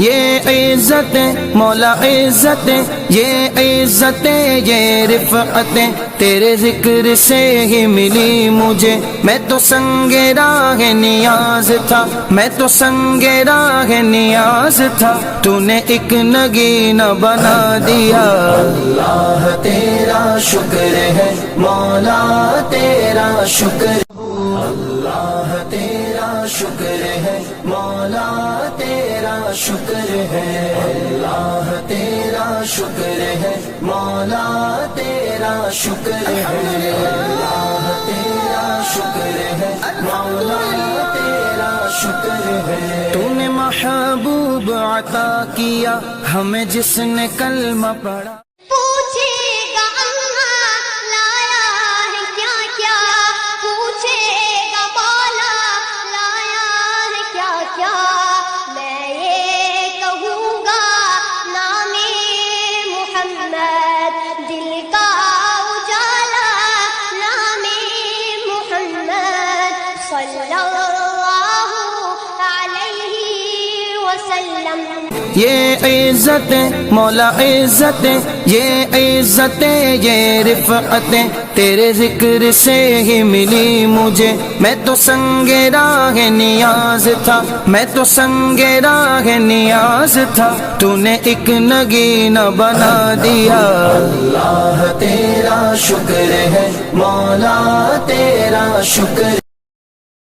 یہ عزتیں مولا عزتیں، یہ عزتیں یہ رفعتیں تیرے ذکر سے ہی ملی مجھے۔ میں تو سنگ راہ نیاز تھا، میں تو سنگ راہ نیاز تھا، تو نے ایک نگینہ بنا دیا۔ اللہ تیرا شکر ہے مولا تیرا شکر، اللہ تیرا شکر ہے مولا تیرا شکر ہے، اللہ تیرا شکر ہے مولا تیرا شکر ہے، اللہ تیرا شکر ہے مولا تیرا شکر ہے۔ تو نے محبوب عطا کیا ہمیں جس نے کلمہ پڑھا، پوچھے گا اللہ لایا ہے کیا کیا، پوچھے گا مولا لایا ہے کیا کیا، میں یہ کہوں گا نام محمد دل کا اجالا، نام محمد صلی اللہ علیہ وسلم۔ یہ عزتیں مولا عزتیں، یہ عزتیں یہ رفعتیں تیرے ذکر سے ہی ملی مجھے۔ میں تو سنگ راہ نیاز تھا، میں تو سنگ راہ نیاز تھا، تو نے ایک نگینہ بنا دیا۔ اللہ تیرا شکر ہے مولا تیرا شکر